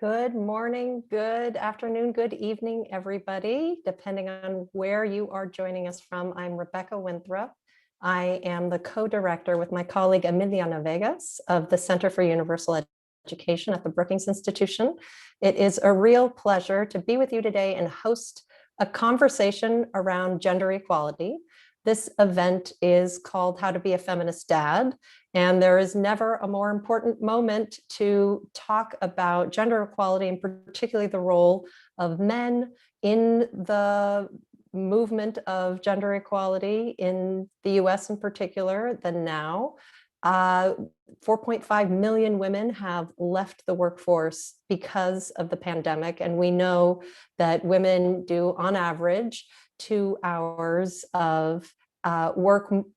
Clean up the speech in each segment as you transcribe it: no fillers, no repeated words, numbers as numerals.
Good morning, good afternoon, good evening, everybody, depending on where you are joining us from. I'm Rebecca Winthrop. I am the co-director with my colleague Emiliana Vegas of the Center for Universal Education at the Brookings Institution. It is a real pleasure to be with you today and host a conversation around gender equality. This event is called How to Be a Feminist Dad, and there is never a more important moment to talk about gender equality and particularly the role of men in the movement of gender equality in the US in particular than now. 4.5 million women have left the workforce because of the pandemic, and we know that women do on average 2 hours of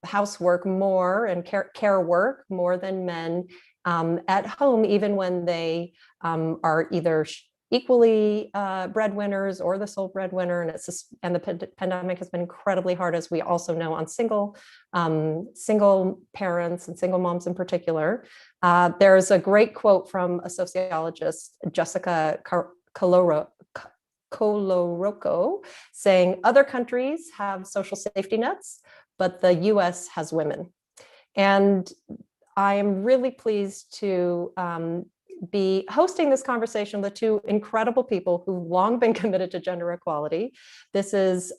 housework more and care work more than men at home, even when they are either equally breadwinners or the sole breadwinner. And the pandemic has been incredibly hard, as we also know, on single parents and single moms in particular. There's a great quote from a sociologist, Jessica Coloroco, saying, "Other countries have social safety nets, but the US has women." And I am really pleased to be hosting this conversation with 2 incredible people who've long been committed to gender equality. This is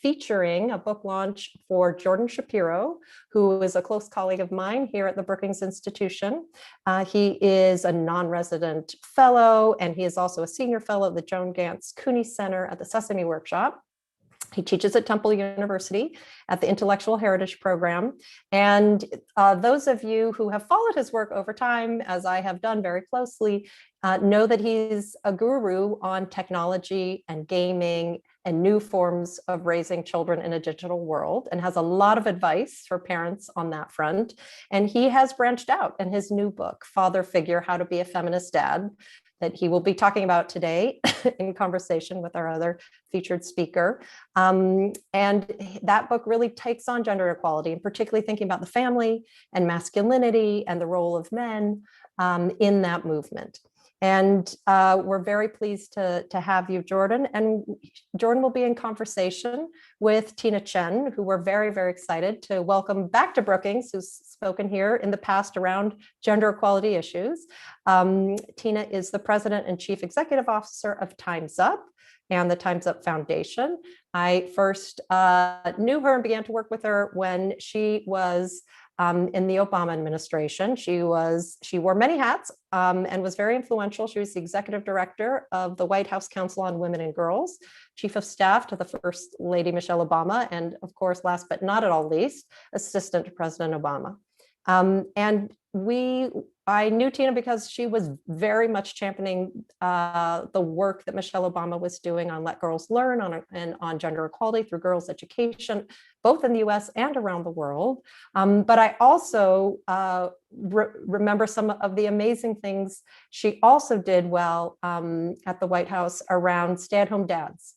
featuring a book launch for Jordan Shapiro, who is a close colleague of mine here at the Brookings Institution. He is a non-resident fellow, and he is also a senior fellow at the Joan Gantz Cooney Center at the Sesame Workshop. He teaches at Temple University at the Intellectual Heritage Program. And those of you who have followed his work over time, as I have done very closely, know that he's a guru on technology and gaming and new forms of raising children in a digital world, and has a lot of advice for parents on that front. And he has branched out in his new book, Father Figure: How to Be a Feminist Dad, that he will be talking about today in conversation with our other featured speaker. And that book really takes on gender equality, and particularly thinking about the family and masculinity and the role of men in that movement. And we're very pleased to have you, Jordan. And Jordan will be in conversation with Tina Tchen, who we're very, very excited to welcome back to Brookings, who's spoken here in the past around gender equality issues. Tina is the president and chief executive officer of Time's Up and the Time's Up Foundation. I first knew her and began to work with her when she was in the Obama administration. She wore many hats and was very influential. She was the executive director of the White House Council on Women and Girls, chief of staff to the First Lady Michelle Obama, and of course, last but not at all least, assistant to President Obama. And I knew Tina because she was very much championing the work that Michelle Obama was doing on Let Girls Learn and on gender equality through girls' education, both in the US and around the world. But I also remember some of the amazing things she also did well at the White House around stay-at-home dads.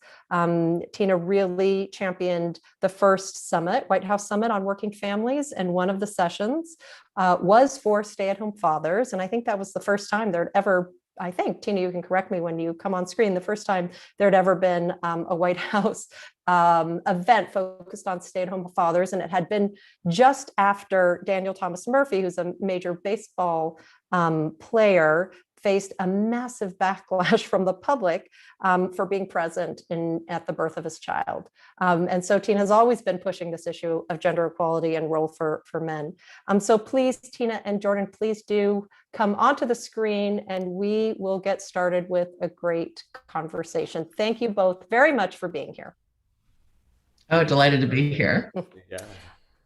Tina really championed the first summit, White House Summit on Working Families, and one of the sessions was for stay-at-home fathers. And I think that was the first time there'd ever, I think, Tina, you can correct me when you come on screen, the first time there'd ever been a White House event focused on stay-at-home fathers. And it had been just after Daniel Thomas Murphy, who's a major baseball player, faced a massive backlash from the public for being present at the birth of his child. And so Tina has always been pushing this issue of gender equality and role for men. So please, Tina and Jordan, please do come onto the screen and we will get started with a great conversation. Thank you both very much for being here. Oh, delighted to be here. Yeah.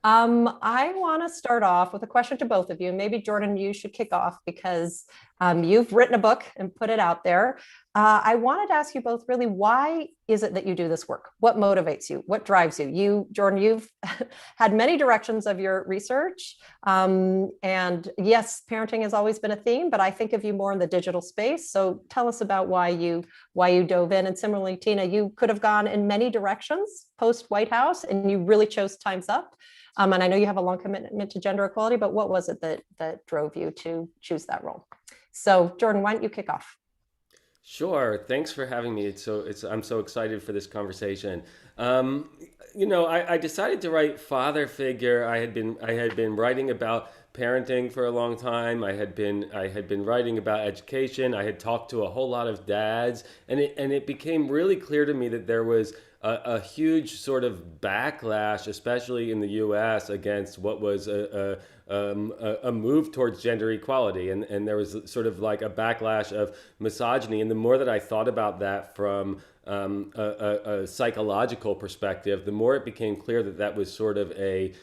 I want to start off with a question to both of you. Maybe Jordan, you should kick off because you've written a book and put it out there. I wanted to ask you both really, why is it that you do this work? What motivates you? What drives you? Jordan, you've had many directions of your research. And yes, parenting has always been a theme, but I think of you more in the digital space. So tell us about why you dove in. And similarly, Tina, you could have gone in many directions post White House and you really chose Time's Up. And I know you have a long commitment to gender equality, but what was it that drove you to choose that role? So Jordan, why don't you kick off? Sure. Thanks for having me. I'm so excited for this conversation. Um, I decided to write father figure. I had been writing about parenting for a long time. I had been writing about education. I had talked to a whole lot of dads, and it became really clear to me that there was a huge sort of backlash, especially in the U.S., against what was a move towards gender equality, and there was sort of like a backlash of misogyny. And the more that I thought about that from a psychological perspective, the more it became clear that that was sort of a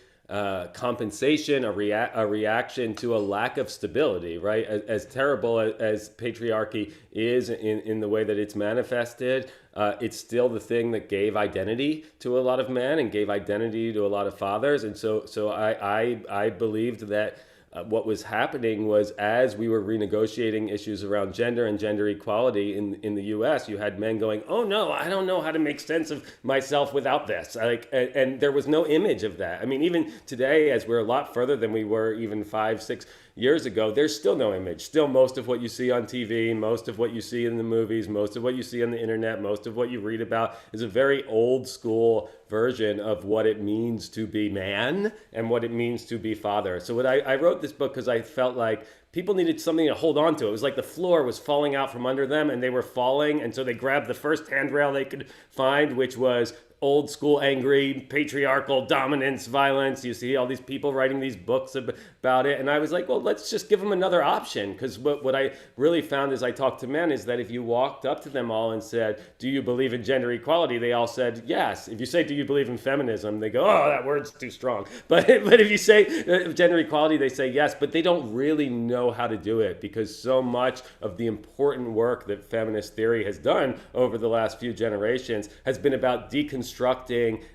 compensation, a reaction to a lack of stability, right? As terrible as patriarchy is in the way that it's manifested, it's still the thing that gave identity to a lot of men and gave identity to a lot of fathers. And so I believed that what was happening was, as we were renegotiating issues around gender and gender equality in the US, you had men going, oh no, I don't know how to make sense of myself without this. And there was no image of that. I mean, even today, as we're a lot further than we were even 5, 6 years ago, there's still no image. Still, most of what you see on TV, most of what you see in the movies, most of what you see on the internet, most of what you read about is a very old school version of what it means to be man and what it means to be father. So I wrote this book because I felt like people needed something to hold on to. It was like the floor was falling out from under them and they were falling. And so they grabbed the first handrail they could find, which was old school, angry, patriarchal dominance, violence. You see all these people writing these books about it. And I was like, well, let's just give them another option. Because what I really found as I talked to men is that if you walked up to them all and said, do you believe in gender equality? They all said, yes. If you say, do you believe in feminism? They go, oh, that word's too strong. But if you say gender equality, they say yes. But they don't really know how to do it, because so much of the important work that feminist theory has done over the last few generations has been about deconstructing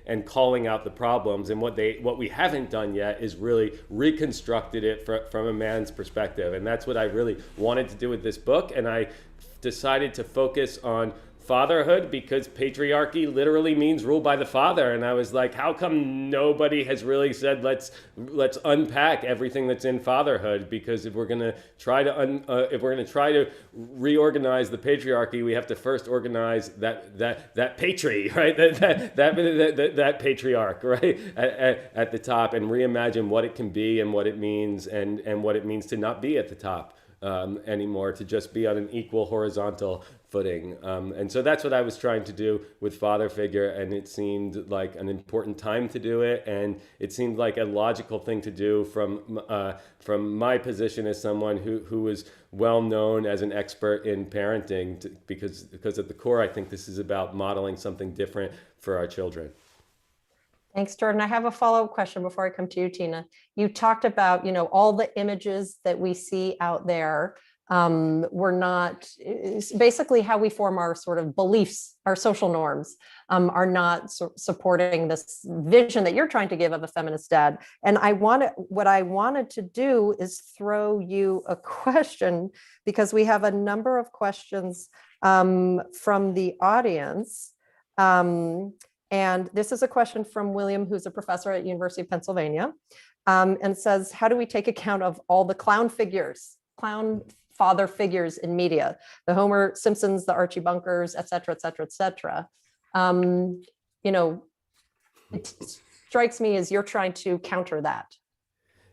and calling out the problems. And what we haven't done yet is really reconstructed it from a man's perspective. And that's what I really wanted to do with this book. And I decided to focus on fatherhood because patriarchy literally means rule by the father. And I was like, how come nobody has really said let's unpack everything that's in fatherhood? Because if we're going to try to reorganize the patriarchy, we have to first organize that patry, right? That patriarch, right? At the top, and reimagine what it can be and what it means, and what it means to not be at the top anymore, to just be on an equal horizontal footing. And so that's what I was trying to do with father figure, and it seemed like an important time to do it, and it seemed like a logical thing to do from my position as someone who was well known as an expert in parenting, because at the core, I think this is about modeling something different for our children. Thanks, Jordan. I have a follow-up question before I come to you, Tina. You talked about, all the images that we see out there were not, basically how we form our sort of beliefs, our social norms, are not supporting this vision that you're trying to give of a feminist dad. And what I wanted to do is throw you a question, because we have a number of questions from the audience. And this is a question from William, who's a professor at University of Pennsylvania, and says, how do we take account of all the clown father figures in media, the Homer Simpsons, the Archie Bunkers, et cetera, et cetera, et cetera. It strikes me as you're trying to counter that.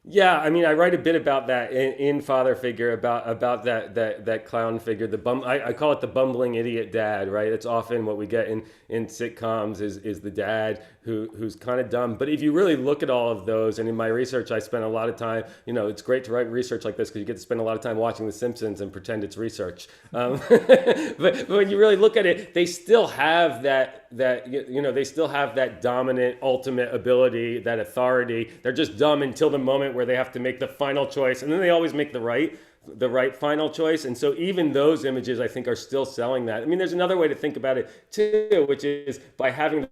Yeah, I mean, I write a bit about that in Father Figure, about that clown figure. I call it the bumbling idiot dad, right? It's often what we get in sitcoms is the dad who's kind of dumb. But if you really look at all of those, and in my research, I spent a lot of time. It's great to write research like this because you get to spend a lot of time watching The Simpsons and pretend it's research. But when you really look at it, they still have they still have that dominant ultimate ability, that authority. They're just dumb until the moment where they have to make the final choice, and then they always make the right final choice. And so even those images, I think, are still selling that. I mean, there's another way to think about it too, which is by having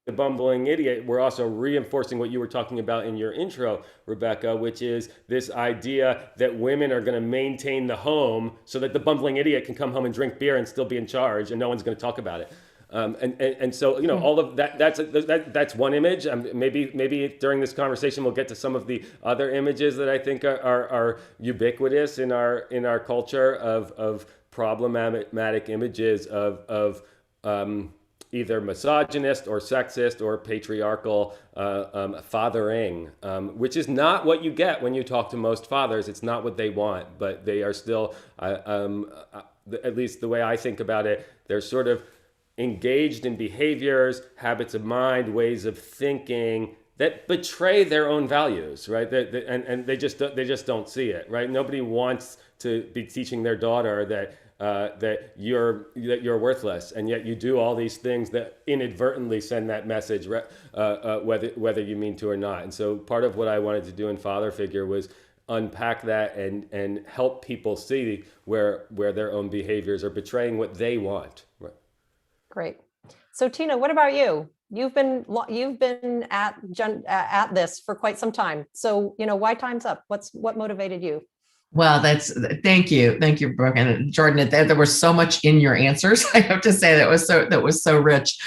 the bumbling idiot, we're also reinforcing what you were talking about in your intro, Rebecca, which is this idea that women are going to maintain the home so that the bumbling idiot can come home and drink beer and still be in charge, and no one's going to talk about it. And so all of that, that's one image. Maybe during this conversation we'll get to some of the other images that I think are ubiquitous in our culture of problematic images of either misogynist or sexist or patriarchal fathering, which is not what you get when you talk to most fathers. It's not what they want, but they are still, at least the way I think about it, they're sort of engaged in behaviors, habits of mind, ways of thinking that betray their own values, right? And they just don't see it, right? Nobody wants to be teaching their daughter that you're worthless, and yet you do all these things that inadvertently send that message, whether you mean to or not. And so part of what I wanted to do in Father Figure was unpack that and help people see where their own behaviors are betraying what they want. Right. Great. So Tina, what about you? You've been at this for quite some time. So, why Time's Up? What motivated you? Well, thank you, Brooke and Jordan. There was so much in your answers. I have to say that was so rich.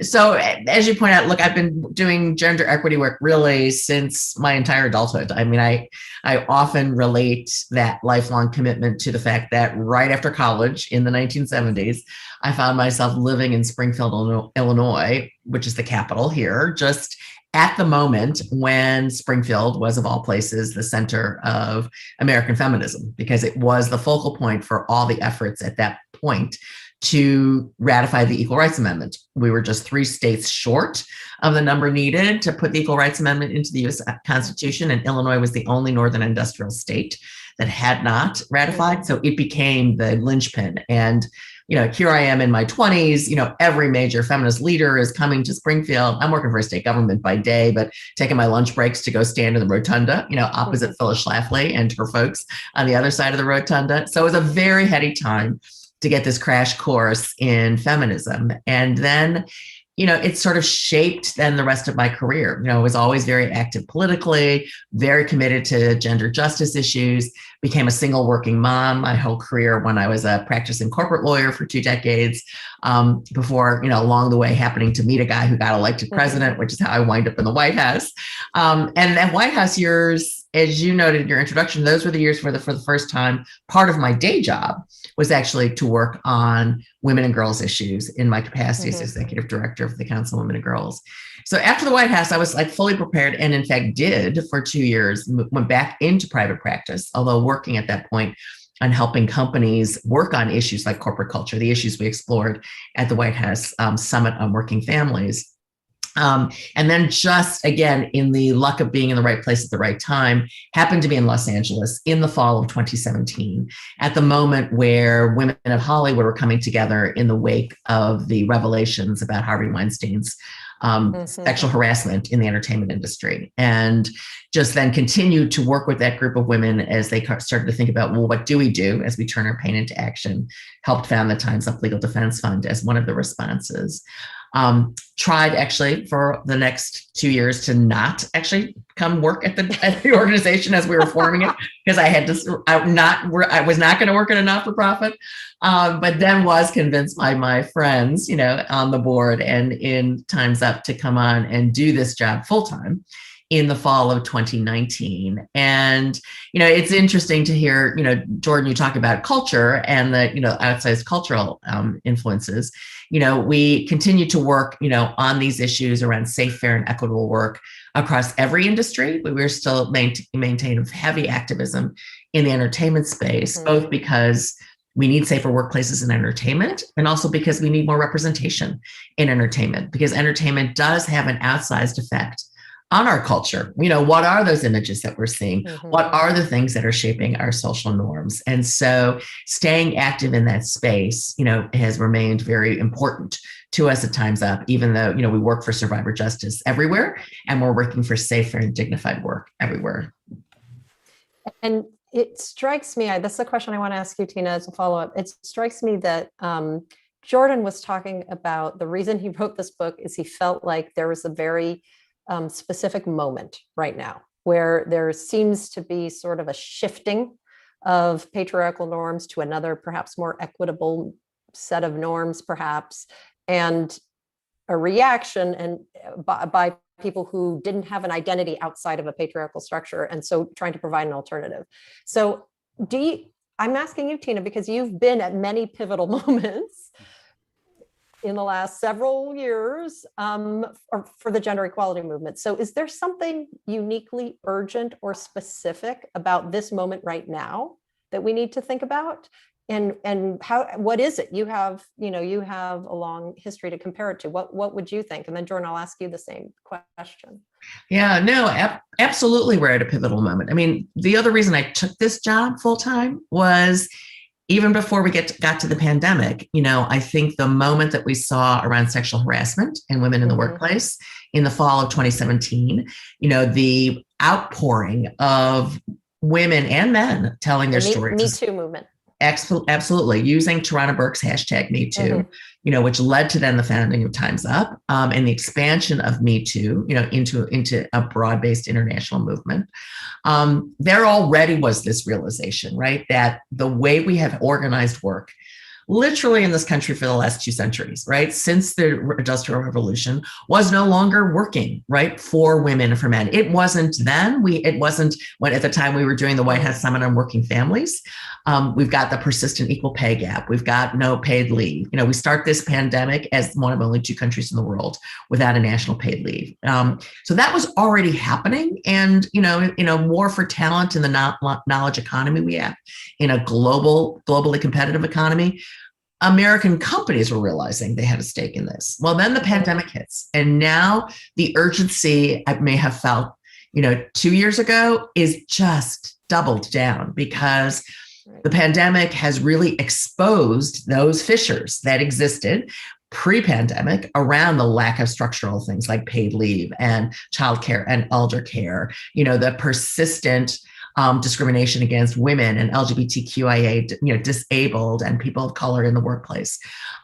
So as you point out, look, I've been doing gender equity work really since my entire adulthood. I mean, I often relate that lifelong commitment to the fact that right after college in the 1970s, I found myself living in Springfield, Illinois, which is the capital here, just at the moment when Springfield was, of all places, the center of American feminism, because it was the focal point for all the efforts at that point to ratify the Equal Rights Amendment. We were just 3 states short of the number needed to put the Equal Rights Amendment into the U.S. Constitution, and Illinois was the only northern industrial state that had not ratified. So it became the linchpin. And here I am in my 20s, every major feminist leader is coming to Springfield. I'm working for state government by day, but taking my lunch breaks to go stand in the rotunda, opposite Phyllis Schlafly and her folks on the other side of the rotunda. So it was a very heady time to get this crash course in feminism. And then, it sort of shaped then the rest of my career. I was always very active politically, very committed to gender justice issues, became a single working mom my whole career when I was a practicing corporate lawyer for 2 decades, before, along the way happening to meet a guy who got elected president, which is how I wind up in the White House. And that White House years, as you noted in your introduction, those were the years where for the first time, part of my day job was actually to work on women and girls issues in my capacity as executive director of the Council of Women and Girls. So after the White House, I was fully prepared, and in fact did for 2 years, went back into private practice, although working at that point on helping companies work on issues like corporate culture, the issues we explored at the White House Summit on Working Families. And then just again, in the luck of being in the right place at the right time, happened to be in Los Angeles in the fall of 2017, at the moment where women of Hollywood were coming together in the wake of the revelations about Harvey Weinstein's sexual harassment in the entertainment industry. And just then continued to work with that group of women as they started to think about, well, what do we do as we turn our pain into action? Helped found the Time's Up Legal Defense Fund as one of the responses. Tried actually for the next 2 years to not actually come work at the organization as we were forming it, because I was not going to work in a not-for-profit, but then was convinced by my friends, on the board and in Time's Up to come on and do this job full-time in the fall of 2019. And, it's interesting to hear, Jordan, you talk about culture and the, outsized cultural influences. We continue to work, on these issues around safe, fair, and equitable work across every industry, but we're still maintain heavy activism in the entertainment space, both because we need safer workplaces in entertainment, and also because we need more representation in entertainment, because entertainment does have an outsized effect on our culture. What are those images that we're seeing? What are the things that are shaping our social norms? And so staying active in that space, has remained very important to us at Time's Up, even though, we work for survivor justice everywhere, and we're working for safer and dignified work everywhere. And it strikes me, this is a question I want to ask you, Tina, as a follow-up. It strikes me that Jordan was talking about the reason he wrote this book is he felt like there was a very specific moment right now where there seems to be sort of a shifting of patriarchal norms to another, perhaps more equitable set of norms, perhaps, and a reaction and by people who didn't have an identity outside of a patriarchal structure, and so trying to provide an alternative. So I'm asking you, Tina, because you've been at many pivotal moments in the last several years for the gender equality movement. So is there something uniquely urgent or specific about this moment right now that we need to think about? And what is it? You have a long history to compare it to. What would you think? And then Jordan, I'll ask you the same question. Yeah, no, absolutely. We're at a pivotal moment. I mean, the other reason I took this job full time was even before we got to the pandemic. I think the moment that we saw around sexual harassment and women in the workplace in the fall of 2017, the outpouring of women and men telling their stories. Me Too movement. Absolutely. Using Tarana Burke's hashtag Me Too, which led to then the founding of Time's Up and the expansion of Me Too, into a broad-based international movement. There already was this realization, right, that the way we have organized work literally in this country for the last 2 centuries, right, since the Industrial Revolution, was no longer working, right, for women and for men. It wasn't then. It wasn't when at the time we were doing the White House Summit on Working Families. We've got the persistent equal pay gap. We've got no paid leave. We start this pandemic as one of only 2 countries in the world without a national paid leave. So that was already happening. And, war for talent in the knowledge economy we have in a globally competitive economy, American companies were realizing they had a stake in this. Well, then the pandemic hits. And now the urgency I may have felt, 2 years ago is just doubled down because the pandemic has really exposed those fissures that existed pre-pandemic around the lack of structural things like paid leave and childcare and elder care, the persistent discrimination against women and LGBTQIA, disabled and people of color in the workplace.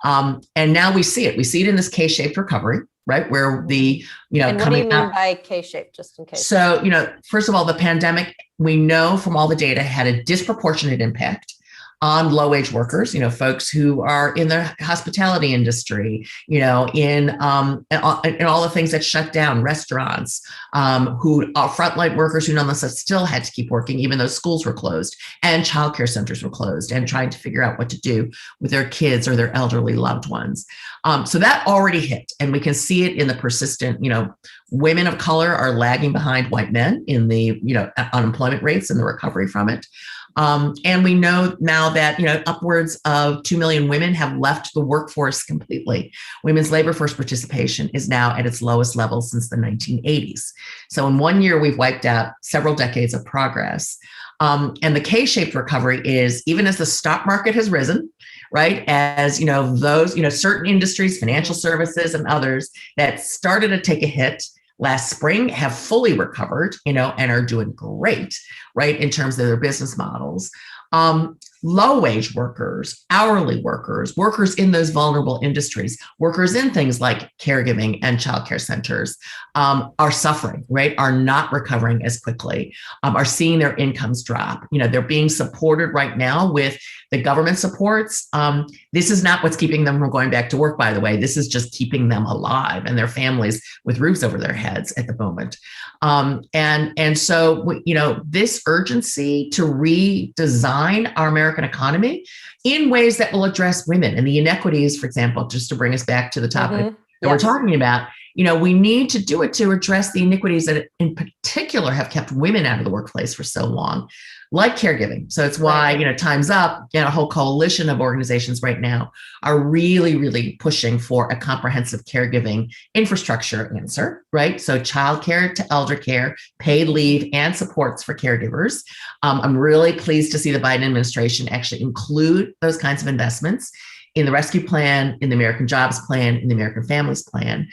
And now we see it. We see it in this K-shaped recovery, right? Where the, and what do you mean by K-shaped, just in case? So, first of all, the pandemic, we know from all the data, had a disproportionate impact on low-wage workers, folks who are in the hospitality industry, in all the things that shut down, restaurants, who are frontline workers who nonetheless still had to keep working, even though schools were closed and childcare centers were closed, and trying to figure out what to do with their kids or their elderly loved ones. So that already hit, and we can see it in the persistent, women of color are lagging behind white men in the, unemployment rates and the recovery from it. And we know now that, upwards of 2 million women have left the workforce completely. Women's labor force participation is now at its lowest level since the 1980s. So in 1 year, we've wiped out several decades of progress. And the K-shaped recovery is, even as the stock market has risen, right, as, those, certain industries, financial services and others that started to take a hit last spring have fully recovered, and are doing great, right, in terms of their business models. Low-wage workers, hourly workers, workers in those vulnerable industries, workers in things like caregiving and childcare centers are suffering, right, are not recovering as quickly, are seeing their incomes drop. They're being supported right now with the government supports. This is not what's keeping them from going back to work, by the way. This is just keeping them alive and their families with roofs over their heads at the moment. And so, this urgency to redesign our American economy in ways that will address women and the inequities, for example, just to bring us back to the topic that we're talking about, we need to do it to address the inequities that in particular have kept women out of the workplace for so long, like caregiving. So it's why, Time's Up, a whole coalition of organizations right now are really, really pushing for a comprehensive caregiving infrastructure answer, right? So childcare to elder care, paid leave, and supports for caregivers. I'm really pleased to see the Biden administration actually include those kinds of investments in the Rescue Plan, in the American Jobs Plan, in the American Families Plan.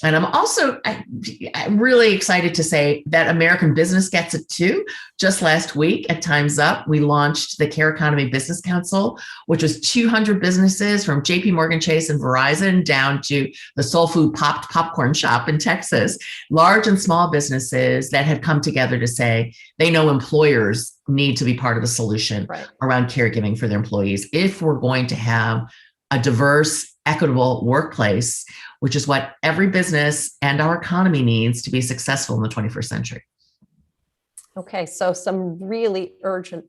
And I'm really excited to say that American business gets it too. Just last week at Time's Up, we launched the Care Economy Business Council, which was 200 businesses from JP Morgan Chase and Verizon down to the soul food popped popcorn shop in Texas, large and small businesses that have come together to say they know employers need to be part of the solution around caregiving for their employees if we're going to have a diverse, equitable workplace, which is what every business and our economy needs to be successful in the 21st century. Okay, so some really urgent,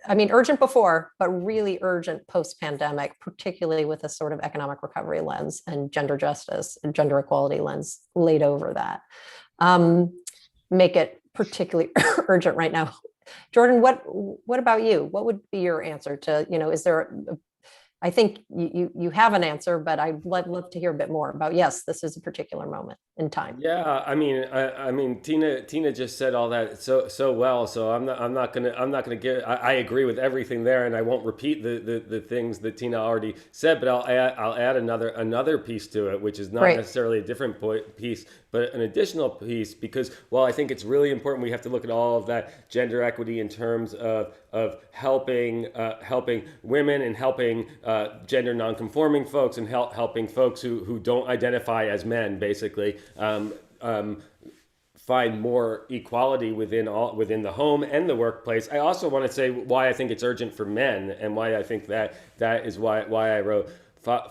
urgent before, but really urgent post-pandemic, particularly with a sort of economic recovery lens and gender justice and gender equality lens laid over that. Make it particularly urgent right now. Jordan, what about you? What would be your answer to, is there I think you have an answer, but I'd love to hear a bit more about, yes, this is a particular moment in time. Yeah, I mean, Tina just said all that so well. So I'm not gonna get. I agree with everything there, and I won't repeat the things that Tina already said. But I'll add another piece to it, which is not Great. necessarily a different piece, but an additional piece. Because while I think it's really important, we have to look at all of that gender equity in terms of helping women and helping gender nonconforming folks and helping folks who don't identify as men, basically. Find more equality within the home and the workplace. I also want to say why I think it's urgent for men, and why I think that is why I wrote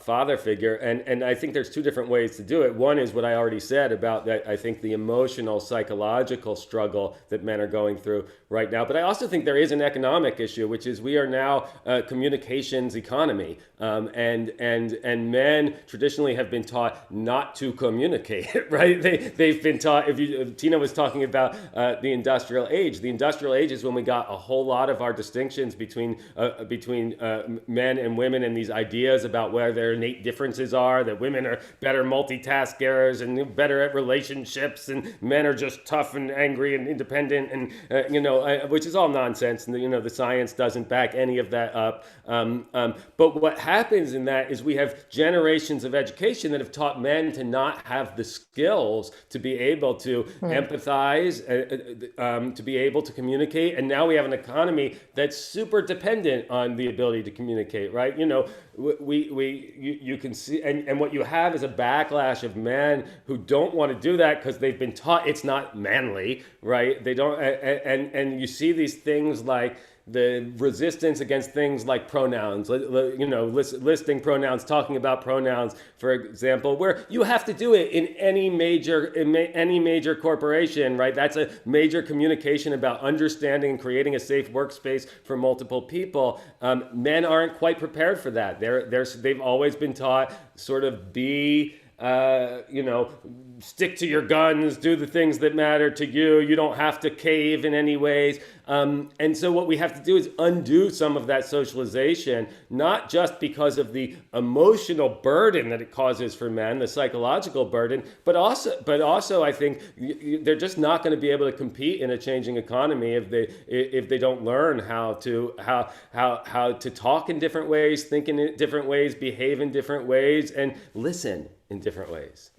father figure. And I think there's two different ways to do it. One is what I already said about that. I think the emotional, psychological struggle that men are going through right now. But I also think there is an economic issue, which is we are now a communications economy, and men traditionally have been taught not to communicate. Right? They've been taught. If Tina was talking about the industrial age, the industrial age is when we got a whole lot of our distinctions between men and women, and these ideas about where their innate differences are, that women are better multitaskers and better at relationships, and men are just tough and angry and independent, and which is all nonsense, and the science doesn't back any of that up. But what happens in that is we have generations of education that have taught men to not have the skills to be able to empathize, to be able to communicate, and now we have an economy that's super dependent on the ability to communicate. Right? You can see, and what you have is a backlash of men who don't want to do that because they've been taught it's not manly, right? They don't, and you see these things like the resistance against things like pronouns, listing pronouns, talking about pronouns, for example, where you have to do it in any major corporation, right? That's a major communication about understanding and creating a safe workspace for multiple people. Men aren't quite prepared for that. They've always been taught sort of be, stick to your guns, do the things that matter to you. You don't have to cave in any ways. And so what we have to do is undo some of that socialization, not just because of the emotional burden that it causes for men, the psychological burden, but also I think they're just not going to be able to compete in a changing economy if they don't learn how to talk in different ways, think in different ways, behave in different ways, and listen in different ways.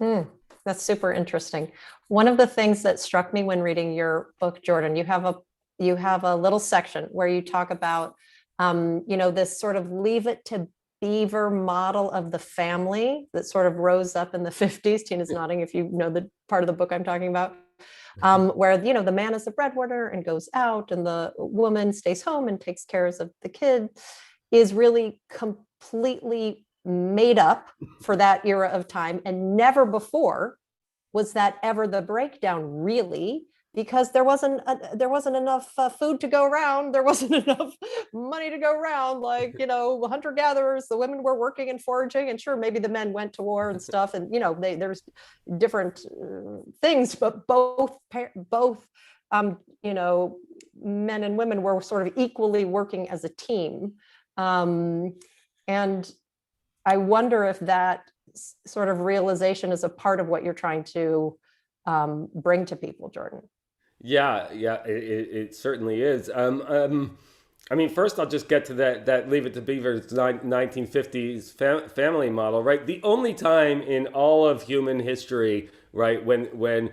That's super interesting. One of the things that struck me when reading your book, Jordan, you have a little section where you talk about, this sort of leave it to beaver model of the family that sort of rose up in the 50s. Tina's nodding if you know the part of the book I'm talking about, where, the man is the breadwinner and goes out and the woman stays home and takes care of the kid, is really completely made up for that era of time. And never before was that ever the breakdown, really, because there wasn't enough food to go around. There wasn't enough money to go around. Like, hunter-gatherers, the women were working and foraging, and sure, maybe the men went to war and stuff. And, there's different things, but both men and women were sort of equally working as a team. And I wonder if that sort of realization is a part of what you're trying to bring to people, Jordan. Yeah, it certainly is. First I'll just get to that Leave It to Beaver's 1950s family model, right? The only time in all of human history, right, when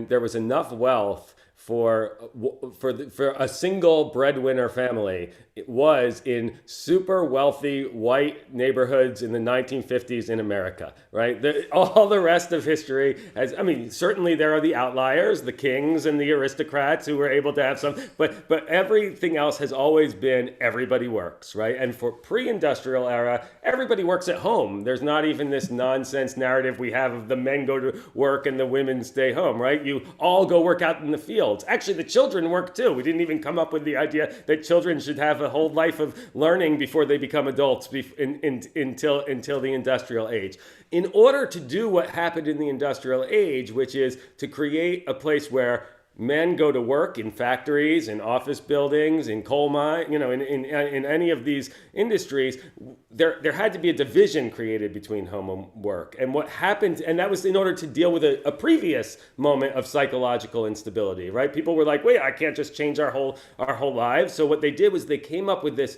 there was enough wealth for a single breadwinner family, it was in super wealthy white neighborhoods in the 1950s in America, right? All the rest of history certainly there are the outliers, the kings and the aristocrats who were able to have some, but everything else has always been everybody works, right? And for pre-industrial era, everybody works at home. There's not even this nonsense narrative we have of the men go to work and the women stay home, right? You all go work out in the field. fields. Actually, the children work too. We didn't even come up with the idea that children should have a whole life of learning before they become adults until the industrial age. In order to do what happened in the industrial age, which is to create a place where men go to work in factories, in office buildings, in coal mine, in any of these industries, there had to be a division created between home and work. And what happened, and that was in order to deal with a previous moment of psychological instability, right? People were like, wait, I can't just change our whole lives. So what they did was they came up with this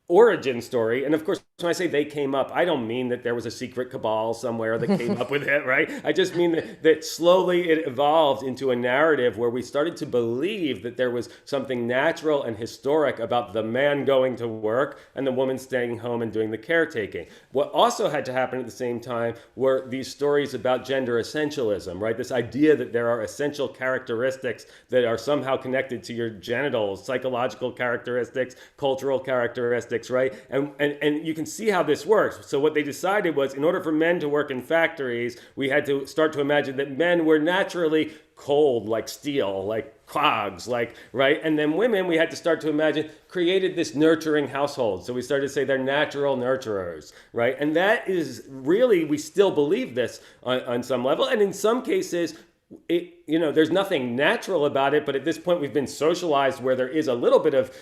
origin story. And of course, when I say they came up, I don't mean that there was a secret cabal somewhere that came up with it, right? I just mean that slowly it evolved into a narrative where we started to believe that there was something natural and historic about the man going to work and the woman staying home and doing the caretaking. What also had to happen at the same time were these stories about gender essentialism, right? This idea that there are essential characteristics that are somehow connected to your genitals, psychological characteristics, cultural characteristics, right? And you can see how this works. So what they decided was, in order for men to work in factories, we had to start to imagine that men were naturally cold, like steel, like cogs, like, right? And then women, we had to start to imagine, created this nurturing household. So we started to say they're natural nurturers, right? And that is really, we still believe this on some level. And in some cases, there's nothing natural about it, but at this point we've been socialized where there is a little bit of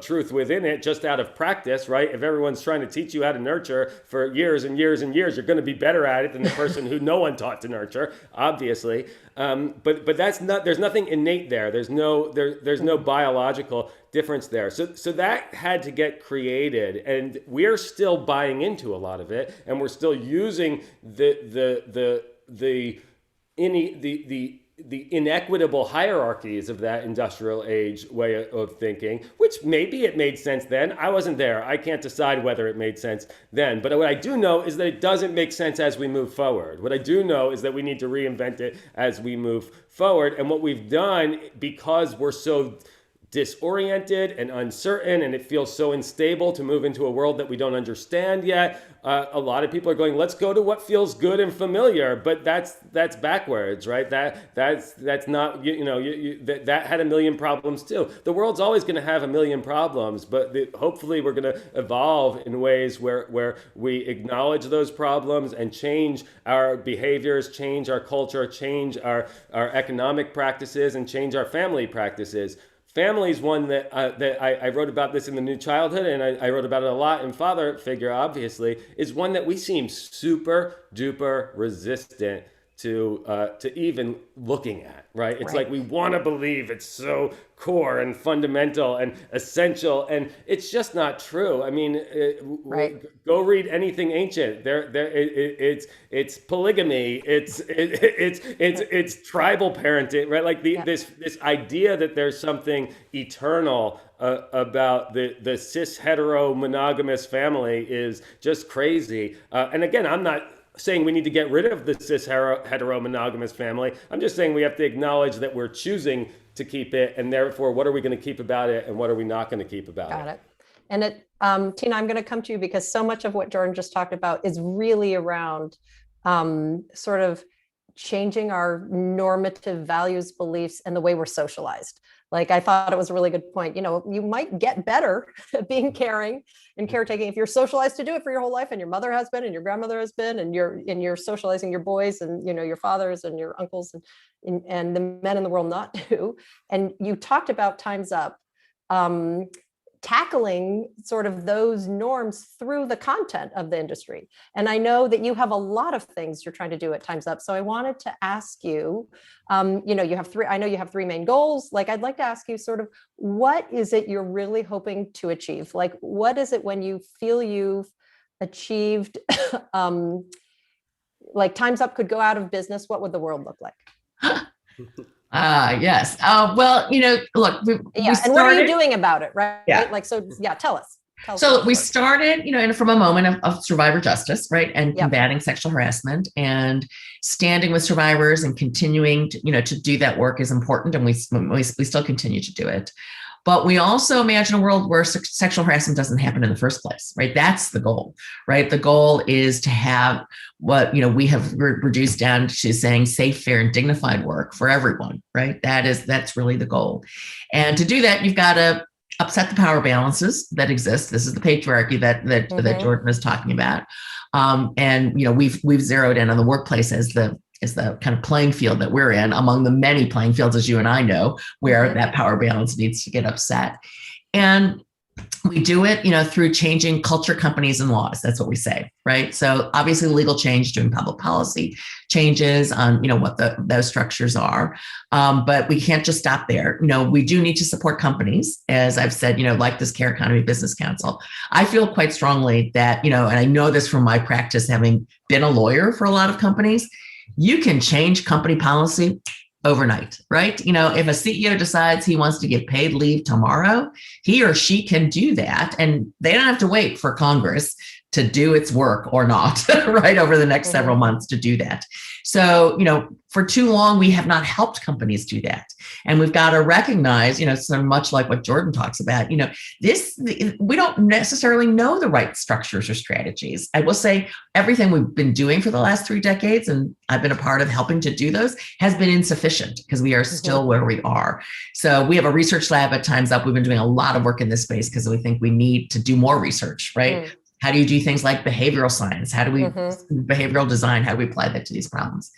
truth within it, just out of practice, right? If everyone's trying to teach you how to nurture for years and years and years, you're going to be better at it than the person who no one taught to nurture, obviously. But that's not. There's nothing innate there. There's no biological difference there. So that had to get created, and we're still buying into a lot of it, and we're still using the inequitable hierarchies of that industrial age way of thinking, which maybe it made sense then. I wasn't there. I can't decide whether it made sense then. But what I do know is that it doesn't make sense as we move forward. What I do know is that we need to reinvent it as we move forward. And what we've done, because we're so disoriented and uncertain, and it feels so unstable to move into a world that we don't understand yet. A lot of people are going, let's go to what feels good and familiar, but that's backwards, right? That's not, that had a million problems too. The world's always going to have a million problems, but hopefully we're going to evolve in ways where we acknowledge those problems and change our behaviors, change our culture, change our economic practices, and change our family practices. Family is one that I wrote about this in The New Childhood, and I wrote about it a lot in Father Figure, obviously, is one that we seem super duper resistant to even looking at, right? It's like we want to believe it's so core and fundamental and essential, and it's just not true. I mean, go read anything ancient. It's polygamy. It's tribal parenting, right? Like this idea that there's something eternal about the cis hetero monogamous family is just crazy. And again, I'm not saying we need to get rid of the cis hetero monogamous family. I'm just saying we have to acknowledge that we're choosing to keep it, and therefore what are we going to keep about it and what are we not going to keep about it. Got it. And Tina, I'm going to come to you because so much of what Jordan just talked about is really around sort of changing our normative values, beliefs, and the way we're socialized. Like, I thought it was a really good point. You might get better at being caring and caretaking if you're socialized to do it for your whole life, and your mother has been, and your grandmother has been, and you're socializing your boys and your fathers and your uncles and the men in the world not to. And you talked about Time's Up, tackling sort of those norms through the content of the industry. And I know that you have a lot of things you're trying to do at Time's Up. So I wanted to ask you, you have three, I know you have three main goals. Like, I'd like to ask you sort of, what is it you're really hoping to achieve? Like, what is it when you feel you've achieved, like Time's Up could go out of business, what would the world look like? Yes. Well, look, we and what are you doing about it? Right. Yeah. Like, so yeah, tell us. So we started, and from a moment of survivor justice, right? And combating sexual harassment, and standing with survivors and continuing to, to do that work is important. And we still continue to do it. But we also imagine a world where sexual harassment doesn't happen in the first place, right? That's the goal, right? The goal is to have what, we have reduced down to saying safe, fair, and dignified work for everyone, right? That's really the goal. And to do that, you've got to upset the power balances that exist. This is the patriarchy that Jordan is talking about. And we've zeroed in on the workplace as the kind of playing field that we're in, among the many playing fields, as you and I know, where that power balance needs to get upset. And we do it, through changing culture, companies, and laws. That's what we say, right? So obviously legal change, doing public policy changes on, what those structures are. But we can't just stop there. We do need to support companies, as I've said, like this Care Economy Business Council. I feel quite strongly that, and I know this from my practice, having been a lawyer for a lot of companies, you can change company policy overnight, right? If a CEO decides he wants to give paid leave tomorrow, he or she can do that. And they don't have to wait for Congress to do its work or not, right, over the next several months to do that. So, for too long, we have not helped companies do that. And we've got to recognize, so much like what Jordan talks about, we don't necessarily know the right structures or strategies. I will say everything we've been doing for the last 3 decades, and I've been a part of helping to do those, has been insufficient because we are still where we are. So we have a research lab at Time's Up. We've been doing a lot of work in this space because we think we need to do more research, right? How do you do things like behavioral science? How do we behavioral design? How do we apply that to these problems?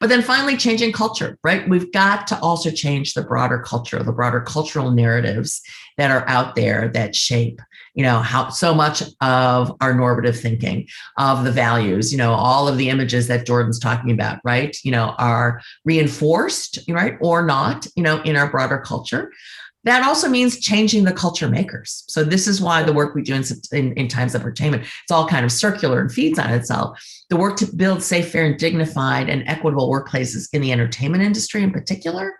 But then finally, changing culture, right? We've got to also change the broader culture, the broader cultural narratives that are out there that shape, how so much of our normative thinking, of the values, all of the images that Jordan's talking about, right? Are reinforced, right, or not, in our broader culture. That also means changing the culture makers. So this is why the work we do in Times Up Entertainment, it's all kind of circular and feeds on itself. The work to build safe, fair, and dignified and equitable workplaces in the entertainment industry in particular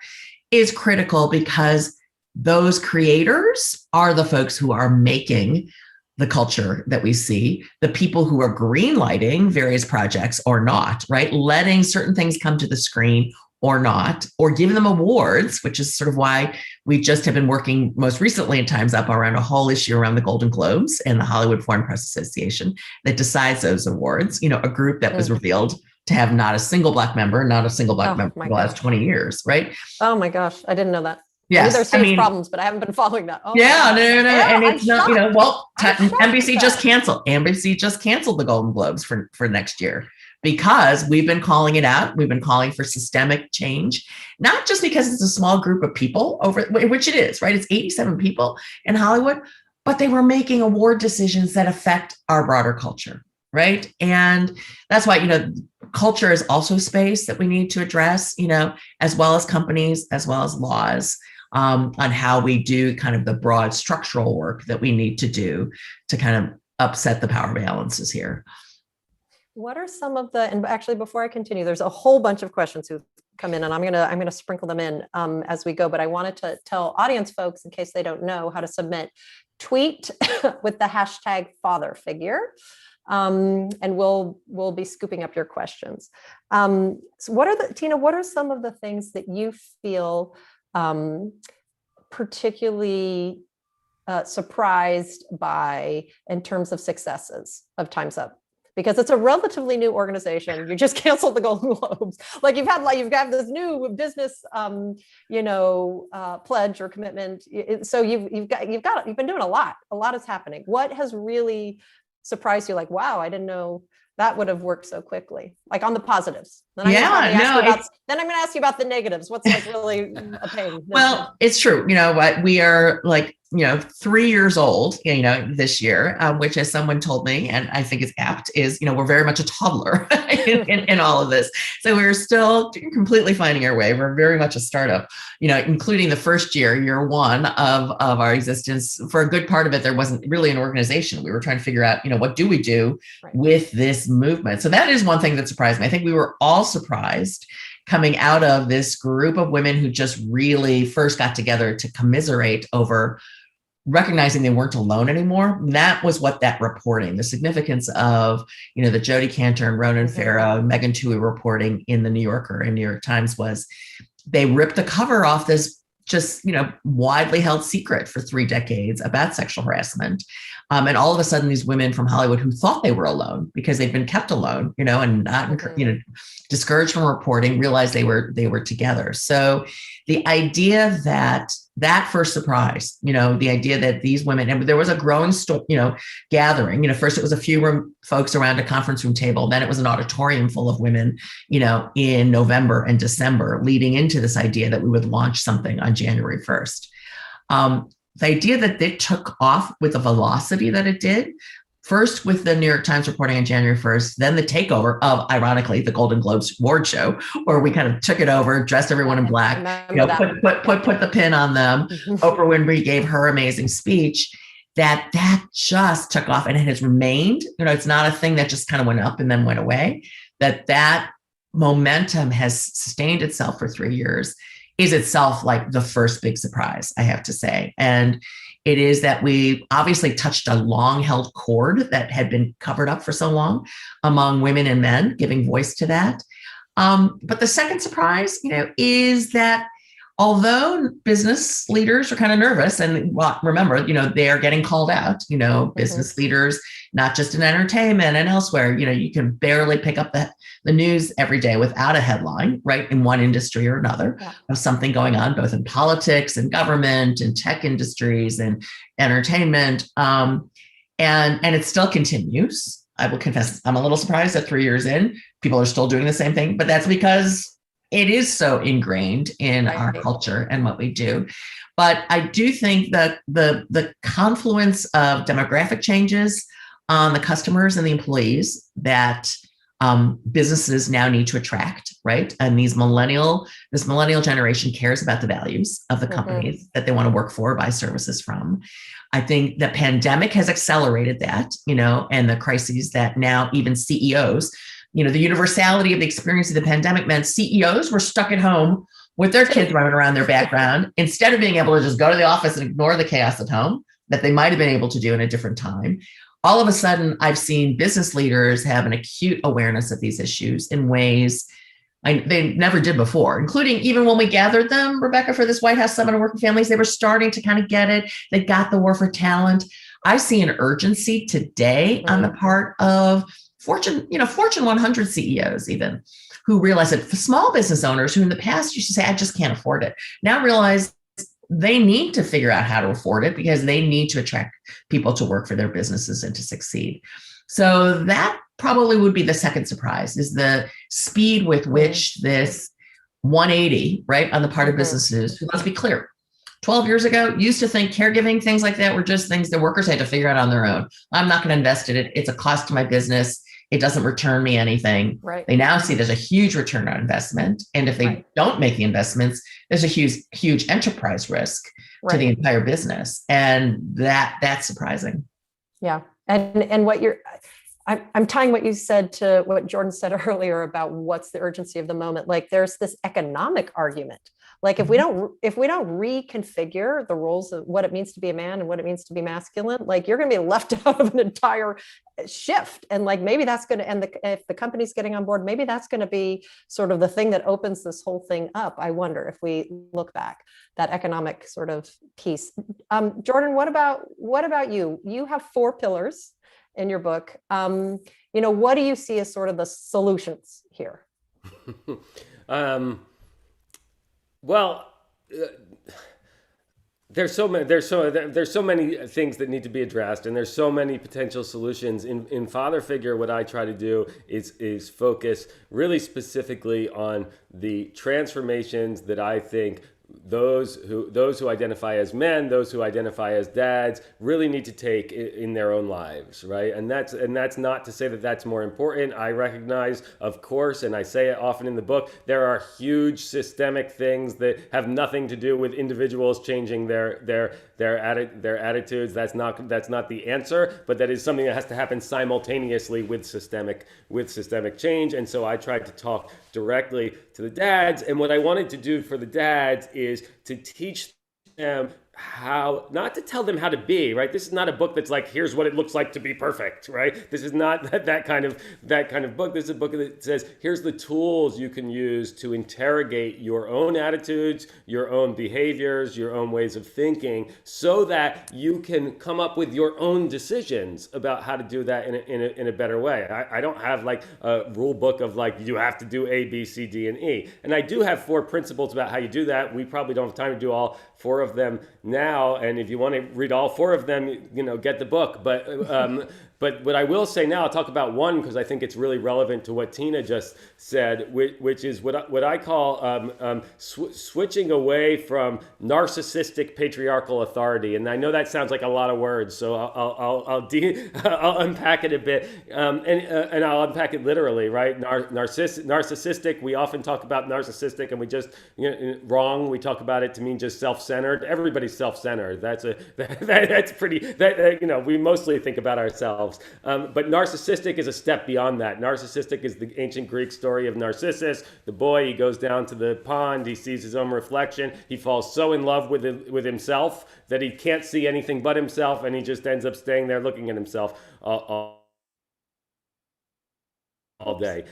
is critical because those creators are the folks who are making the culture that we see, the people who are greenlighting various projects or not, right? Letting certain things come to the screen or not, or giving them awards, which is sort of why we just have been working most recently in Time's Up around a whole issue around the Golden Globes and the Hollywood Foreign Press Association that decides those awards, a group that was revealed to have not a single Black member for the last 20 years, right? Oh my gosh, I didn't know that. Yes, there's huge problems, but I haven't been following that. No. And it's not, NBC just canceled. NBC just canceled the Golden Globes for next year. Because we've been calling it out. We've been calling for systemic change, not just because it's a small group of people which it is, right? It's 87 people in Hollywood, but they were making award decisions that affect our broader culture, right? And that's why, culture is also space that we need to address, as well as companies, as well as laws, on how we do kind of the broad structural work that we need to do to kind of upset the power balances here. What are some of and actually before I continue, there's a whole bunch of questions who've come in and I'm gonna sprinkle them in as we go, but I wanted to tell audience folks, in case they don't know how to submit, tweet with the hashtag fatherfigure. And we'll be scooping up your questions. So Tina, what are some of the things that you feel particularly surprised by in terms of successes of Time's Up? Because it's a relatively new organization. You just canceled the Golden Globes. You've got this new business, pledge or commitment. So you've been doing a lot. A lot is happening. What has really surprised you? Wow, I didn't know that would have worked so quickly. On the positives. Then I'm going to ask you about the negatives. What's really a pain? Well, it's true. What we are 3 years old, this year, which, as someone told me, and I think is apt, is, we're very much a toddler in all of this. So we're still completely finding our way. We're very much a startup, including the first year one of our existence. For a good part of it, there wasn't really an organization. We were trying to figure out, what do we do with this movement? So that is one thing that surprised me. I think we were all surprised coming out of this group of women who just really first got together to commiserate over recognizing they weren't alone anymore. And that was what that reporting, the significance of, the Jodi Kantor and Ronan Farrow, Megan Twohey reporting in the New Yorker and New York Times was, they ripped the cover off this just, widely held secret for 3 decades about sexual harassment. And all of a sudden, these women from Hollywood who thought they were alone because they'd been kept alone, and not, discouraged from reporting, realized they were together. So the idea that first surprise, the idea that these women, and there was a growing, gathering, first it was a few folks around a conference room table, then it was an auditorium full of women, in November and December, leading into this idea that we would launch something on January 1st. The idea that it took off with the velocity that it did, first with the New York Times reporting on January 1st, then the takeover of, ironically, the Golden Globes award show, where we kind of took it over, dressed everyone in black, put the pin on them. Oprah Winfrey gave her amazing speech. That just took off, and it has remained. It's not a thing that just kind of went up and then went away. That momentum has sustained itself for 3 years. Is itself like the first big surprise, I have to say. And it is that we obviously touched a long held chord that had been covered up for so long among women and men, giving voice to that. But the second surprise, is that although business leaders are kind of nervous, and remember, they are getting called out, business leaders, not just in entertainment and elsewhere, you can barely pick up the news every day without a headline, right, in one industry or another, of something going on, both in politics and government and tech industries and entertainment. And it still continues. I will confess, I'm a little surprised that 3 years in, people are still doing the same thing, but that's because it is so ingrained in our culture and what we do. But I do think that the confluence of demographic changes on the customers and the employees that businesses now need to attract, right? And this millennial generation cares about the values of the companies that they want to work for, buy services from. I think the pandemic has accelerated that, and the crises that now even CEOs, the universality of the experience of the pandemic meant CEOs were stuck at home with their kids running around their background instead of being able to just go to the office and ignore the chaos at home that they might have been able to do in a different time. All of a sudden, I've seen business leaders have an acute awareness of these issues in ways they never did before, including even when we gathered them, Rebecca, for this White House Summit on Working Families, they were starting to kind of get it. They got the war for talent. I see an urgency today on the part of Fortune 100 CEOs even, who realize that for small business owners who in the past used to say, I just can't afford it, now realize they need to figure out how to afford it because they need to attract people to work for their businesses and to succeed. So that probably would be the second surprise, is the speed with which this 180, right, on the part of businesses, who, let's be clear, 12 years ago, used to think caregiving, things like that were just things the workers had to figure out on their own. I'm not going to invest in it. It's a cost to my business. It doesn't return me anything. Right. They now see there's a huge return on investment. And if they don't make the investments, there's a huge enterprise risk to the entire business. And that's surprising. Yeah. And what I'm tying what you said to what Jordan said earlier about what's the urgency of the moment. Like there's this economic argument. Like if we don't reconfigure the roles of what it means to be a man and what it means to be masculine, like you're going to be left out of an entire shift. And like maybe that's going to, and if the company's getting on board, maybe that's going to be sort of the thing that opens this whole thing up. I wonder if we look back, that economic sort of piece. Jordan, what about you? You have 4 pillars in your book. What do you see as sort of the solutions here? Well, there's so many things that need to be addressed, and there's so many potential solutions. In Father Figure, what I try to do is focus really specifically on the transformations that I think those who identify as men, those who identify as dads, really need to take in their own lives, right? And that's not to say that that's more important. I recognize, of course, and I say it often in the book, there are huge systemic things that have nothing to do with individuals changing their attitudes. That's not the answer, but that is something that has to happen simultaneously with systemic change. And so I tried to talk directly to the dads, and what I wanted to do for the dads is to teach them how, not to tell them how to be, right? This is not a book that's like, here's what it looks like to be perfect, right? This is not that kind of book. This is a book that says, here's the tools you can use to interrogate your own attitudes, your own behaviors, your own ways of thinking, so that you can come up with your own decisions about how to do that in a better way. I don't have like a rule book of like, you have to do A, B, C, D, and E. And I do have 4 principles about how you do that. We probably don't have time to do all 4 of them now, and if you want to read all 4 of them, get the book. But what I will say now, I'll talk about one because I think it's really relevant to what Tina just said, which is what I call switching away from narcissistic patriarchal authority. And I know that sounds like a lot of words, so I'll unpack it a bit, and I'll unpack it literally, right? Narcissistic. We often talk about narcissistic, and we just wrong. We talk about it to mean just self-centered. Everybody's self-centered. That's pretty. We mostly think about ourselves. But narcissistic is a step beyond that. Narcissistic is the ancient Greek story of Narcissus. The boy, he goes down to the pond, he sees his own reflection, he falls so in love with himself that he can't see anything but himself, and he just ends up staying there looking at himself all day.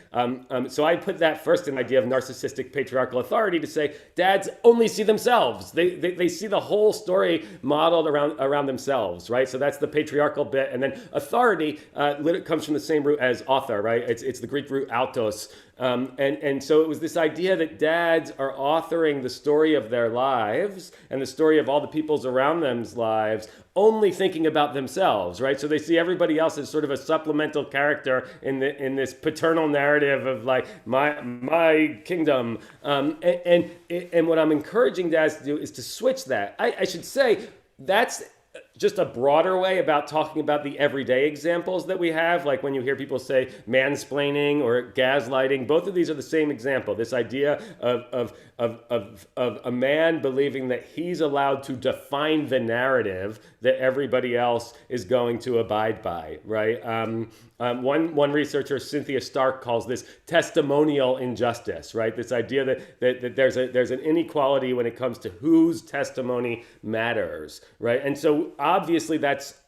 So I put that first in the idea of narcissistic patriarchal authority to say dads only see themselves. They see the whole story modeled around themselves, right? So that's the patriarchal bit. And then authority comes from the same root as author, right? It's the Greek root autos. And so it was this idea that dads are authoring the story of their lives and the story of all the people's around them's lives, only thinking about themselves, right? So they see everybody else as sort of a supplemental character in this paternal narrative of like my kingdom. And what I'm encouraging dads to do is to switch that. I should say that's just a broader way about talking about the everyday examples that we have, like when you hear people say mansplaining or gaslighting. Both of these are the same example. This idea of a man believing that he's allowed to define the narrative that everybody else is going to abide by, right? One researcher, Cynthia Stark, calls this testimonial injustice, right? This idea that there's an inequality when it comes to whose testimony matters, right? And so obviously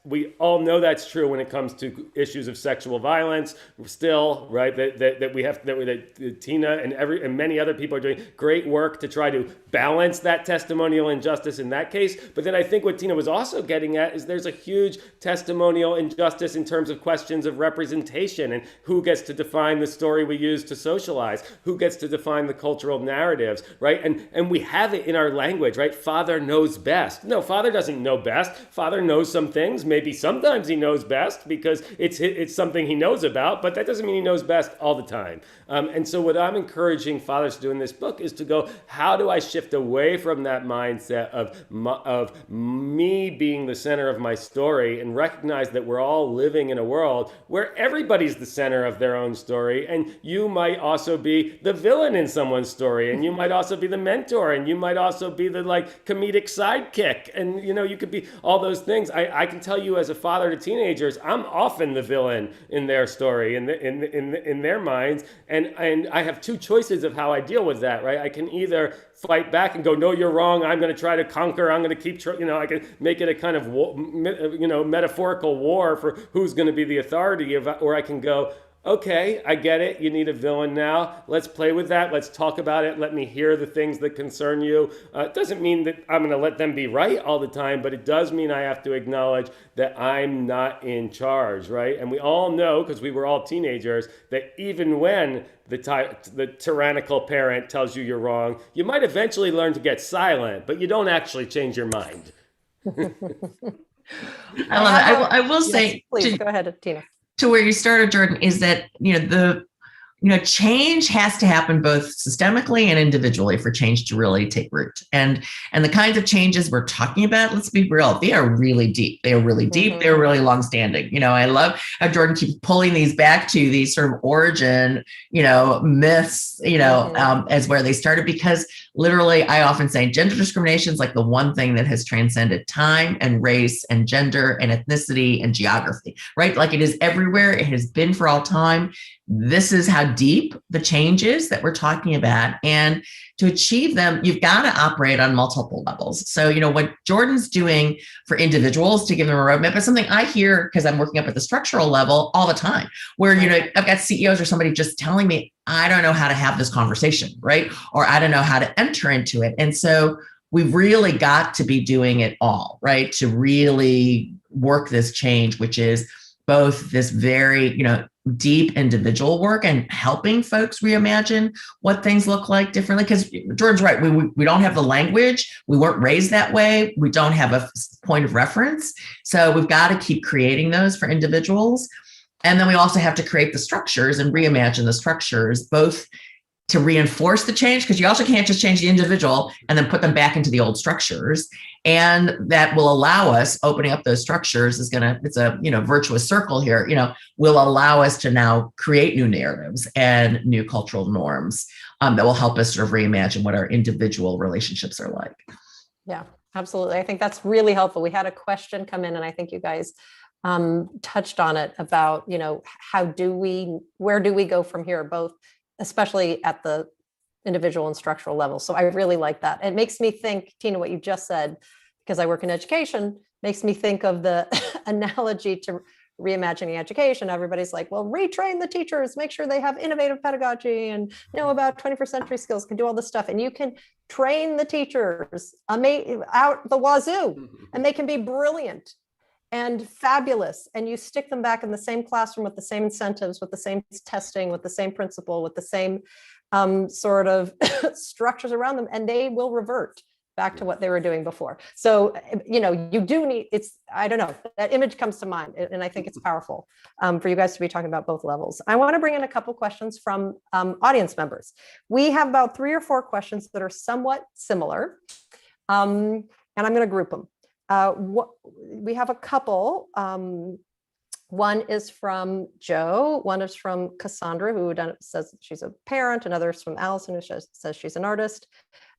we all know that's true when it comes to issues of sexual violence. Still, right? That Tina and many other people are doing great work to try to balance that testimonial injustice in that case. But then I think what Tina was also getting at is there's a huge testimonial injustice in terms of questions of representation and who gets to define the story we use to socialize, who gets to define the cultural narratives, right? And we have it in our language, right? Father knows best. No, father doesn't know best. Father knows some things. Maybe sometimes he knows best because it's something he knows about, but that doesn't mean he knows best all the time. And so what I'm encouraging fathers to do in this book is to go, how do I shift away from that mindset of me being the center of my story and recognize that we're all living in a world where everybody's the center of their own story, and you might also be the villain in someone's story, and you might also be the mentor, and you might also be the like comedic sidekick, and you could be all those things. I can tell you as a father to teenagers, I'm often the villain in their story, in their minds, and I have 2 choices of how I deal with that, right? I can either fight back and go, no, you're wrong. I'm going to try to conquer. I'm going to keep, I can make it a kind of, metaphorical war for who's going to be the authority, or I can go, okay, I get it. You need a villain now. Let's play with that. Let's talk about it. Let me hear the things that concern you. It doesn't mean that I'm going to let them be right all the time, but it does mean I have to acknowledge that I'm not in charge, right? And we all know, because we were all teenagers, that even when the tyrannical parent tells you you're wrong, you might eventually learn to get silent, but you don't actually change your mind. I love it. I will say, please go ahead, Tina. To where you started, Jordan, is that change has to happen both systemically and individually for change to really take root. And the kinds of changes we're talking about, let's be real, they are really deep. They are really deep. Mm-hmm. They're really longstanding. I love how Jordan keeps pulling these back to these sort of origin, myths, mm-hmm. As where they started, because literally, I often say gender discrimination is like the one thing that has transcended time and race and gender and ethnicity and geography, right? Like it is everywhere. It has been for all time. this is how deep the change is that we're talking about. And to achieve them, you've got to operate on multiple levels. So, what Jordan's doing for individuals to give them a roadmap is something I hear because I'm working up at the structural level all the time, where, I've got CEOs or somebody just telling me, I don't know how to have this conversation, right? Or I don't know how to enter into it. And so we've really got to be doing it all, right? To really work this change, which is both this very, deep individual work and helping folks reimagine what things look like differently. Because Jordan's right, we don't have the language, we weren't raised that way, we don't have a point of reference. So we've got to keep creating those for individuals. And then we also have to create the structures and reimagine the structures, both to reinforce the change, because you also can't just change the individual and then put them back into the old structures. And that will allow us, opening up those structures it's a virtuous circle here, will allow us to now create new narratives and new cultural norms that will help us sort of reimagine what our individual relationships are like. Yeah, absolutely. I think that's really helpful. We had a question come in, and I think you guys touched on it about, where do we go from here, both especially at the individual and structural level. So I really like that. It makes me think, Tina, what you just said, because I work in education, makes me think of the analogy to reimagining education. Everybody's like, well, retrain the teachers, make sure they have innovative pedagogy and know about 21st century skills, can do all this stuff. And you can train the teachers out the wazoo, and they can be brilliant and fabulous, and you stick them back in the same classroom with the same incentives, with the same testing, with the same principle, with the same sort of structures around them, and they will revert back to what they were doing before. So, you do need, I don't know, that image comes to mind, and I think it's powerful for you guys to be talking about both levels. I want to bring in a couple questions from audience members. We have about 3 or 4 questions that are somewhat similar, and I'm going to group them. We have a couple. One is from Joe, one is from Cassandra, who says she's a parent, another is from Allison, who says she's an artist.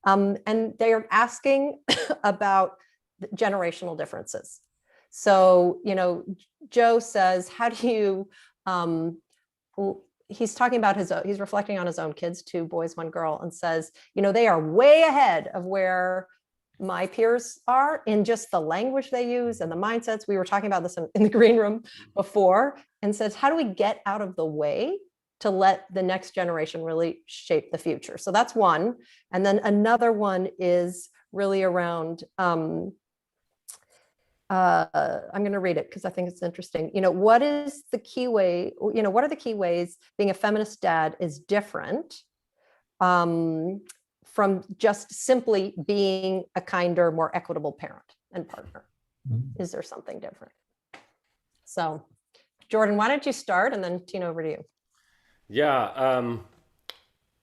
And they are asking about generational differences. So, Joe says, how do you, he's talking about he's reflecting on his own kids, 2 boys, 1 girl, and says, they are way ahead of where my peers are in just the language they use and the mindsets. We were talking about this in the green room before, and says, how do we get out of the way to let the next generation really shape the future? So that's one. And then another one is really around, I'm going to read it because I think it's interesting. What is the key way, what are the key ways being a feminist dad is different from just simply being a kinder, more equitable parent and partner? Is there something different? So, Jordan, why don't you start, and then Tina, over to you. Yeah.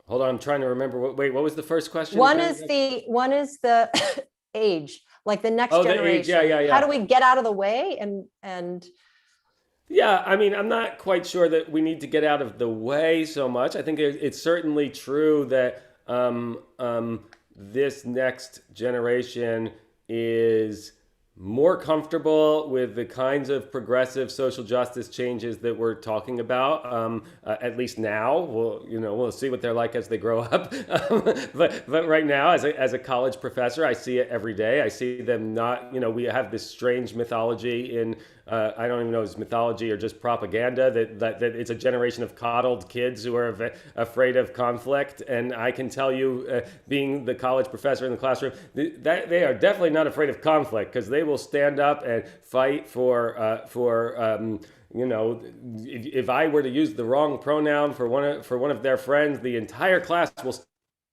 Hold on, I'm trying to remember. What was the first question? One is the age, like the next generation. The age. Yeah. How do we get out of the way and Yeah, I mean, I'm not quite sure that we need to get out of the way so much. I think it's certainly true that this next generation is more comfortable with the kinds of progressive social justice changes that we're talking about. At least now, we'll see what they're like as they grow up. but right now, as a college professor, I see it every day. I see them not. We have this strange mythology in. I don't even know if it's mythology or just propaganda that it's a generation of coddled kids who are afraid of conflict. And I can tell you, being the college professor in the classroom, that they are definitely not afraid of conflict, because they will stand up and fight for if I were to use the wrong pronoun for one of their friends, the entire class will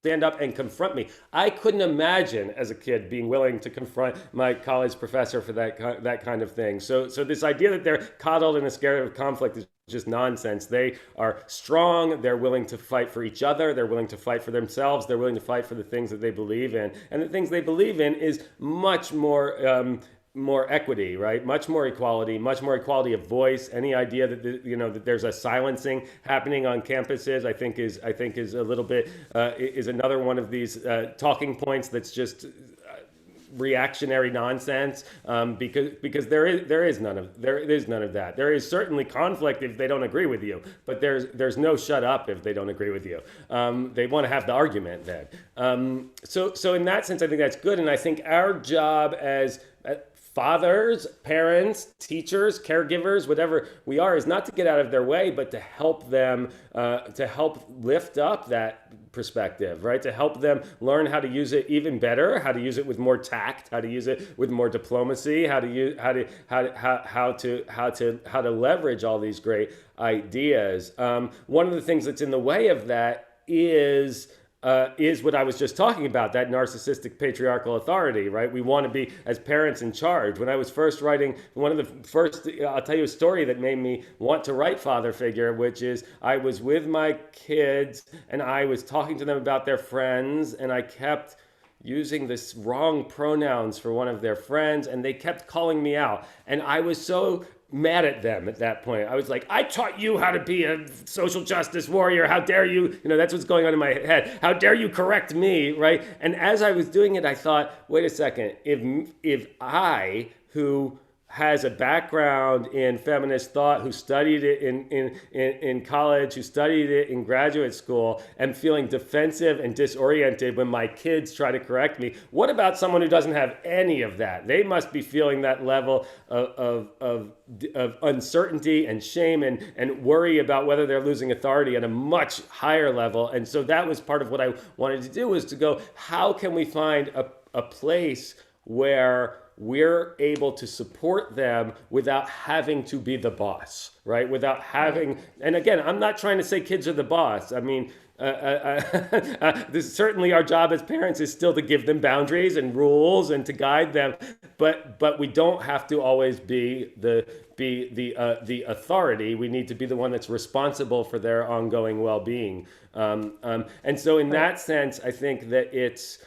stand up and confront me. I couldn't imagine as a kid being willing to confront my college professor for that kind of thing. So this idea that they're coddled and scared of conflict is just nonsense. They are strong. They're willing to fight for each other. They're willing to fight for themselves. They're willing to fight for the things that they believe in. And the things they believe in is much more equity, right? Much more equality of voice. Any idea that that there's a silencing happening on campuses, I think is a little bit is another one of these talking points that's just reactionary nonsense, because there is none of that. There is certainly conflict if they don't agree with you, but there's no shut up if they don't agree with you. They want to have the argument then. So in that sense, I think that's good, and I think our job as fathers, parents, teachers, caregivers, whatever we are, is not to get out of their way, but to help them, to help lift up that perspective, right? To help them learn how to use it even better, how to use it with more tact, how to use it with more diplomacy, how to leverage all these great ideas. One of the things that's in the way of that is what I was just talking about, that narcissistic patriarchal authority, right? We want to be, as parents, in charge. When I was first writing, I'll tell you a story that made me want to write father figure, which is I was with my kids and I was talking to them about their friends, and I kept using this wrong pronouns for one of their friends, and they kept calling me out. And I was so mad at them at that point. I was like, I taught you how to be a social justice warrior. How dare you? That's what's going on in my head. How dare you correct me, right? And as I was doing it, I thought, wait a second. If I, who has a background in feminist thought, who studied it in college, who studied it in graduate school, and feeling defensive and disoriented when my kids try to correct me, what about someone who doesn't have any of that? They must be feeling that level of uncertainty and shame and worry about whether they're losing authority at a much higher level. And so that was part of what I wanted to do, was to go, how can we find a place where we're able to support them without having to be the boss, right? Without having, and again, I'm not trying to say kids are the boss. I mean, this certainly our job as parents is still to give them boundaries and rules and to guide them, but we don't have to always be the authority. We need to be the one that's responsible for their ongoing well-being. And so in that sense, I think that it's,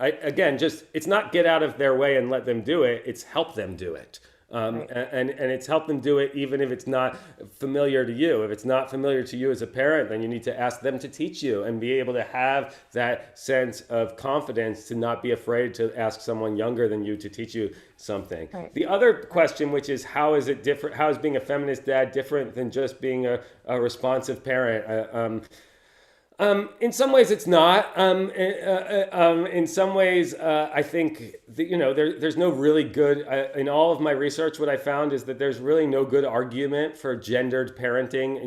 it's not get out of their way and let them do it. It's help them do it. And it's help them do it even if it's not familiar to you. If it's not familiar to you as a parent, then you need to ask them to teach you and be able to have that sense of confidence to not be afraid to ask someone younger than you to teach you something. Right. The other question, which is how is it different? How is being a feminist dad different than just being a responsive parent? In some ways, it's not. In some ways, I think that, there's no really good. In all of my research, what I found is that there's really no good argument for gendered parenting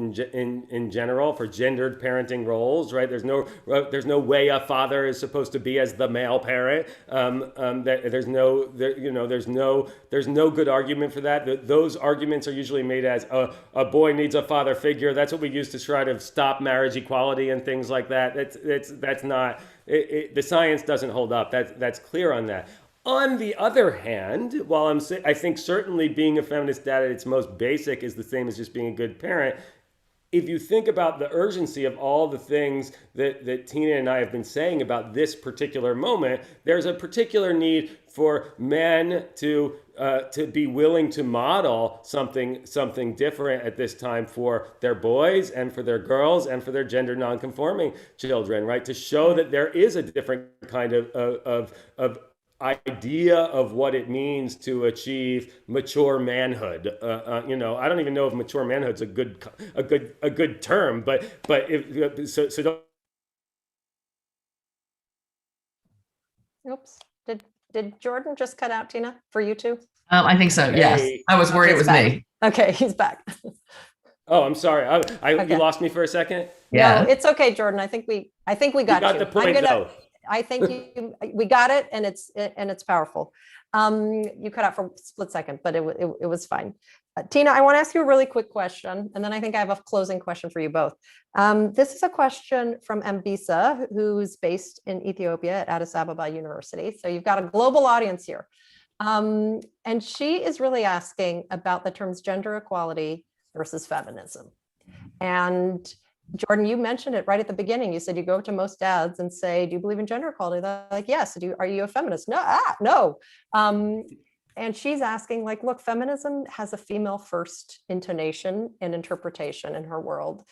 in general, for gendered parenting roles. Right? There's no way a father is supposed to be as the male parent. There's no good argument for that. Those arguments are usually made as a boy needs a father figure. That's what we use to try to stop marriage equality and things like that. That's not, the science doesn't hold up. That's clear on that. On the other hand, while I think certainly being a feminist dad at its most basic is the same as just being a good parent, if you think about the urgency of all the things that Tina and I have been saying about this particular moment, there's a particular need for men to be willing to model something different at this time for their boys and for their girls and for their gender nonconforming children, right? To show that there is a different kind of idea of what it means to achieve mature manhood. I don't even know if mature manhood's a good term, but if so don't. Oops. Did Jordan just cut out, Tina, for you too? I think so. Yes, I was worried it was back. me. Okay, he's back. Oh, I'm sorry. Okay. You lost me for a second. Yeah, no, it's okay, Jordan. I think we got you. The point, though. I think we got it, and it's powerful. You cut out for a split second, but it was fine. Tina, I want to ask you a really quick question, and then I think I have a closing question for you both. This is a question from Mbisa, who's based in Ethiopia at Addis Ababa University. So you've got a global audience here. And she is really asking about the terms gender equality versus feminism. And Jordan, you mentioned it right at the beginning. You said you go to most dads and say, do you believe in gender equality? They're like, yes. Are you a feminist? No. And she's asking, like, look, feminism has a female first intonation and interpretation in her world.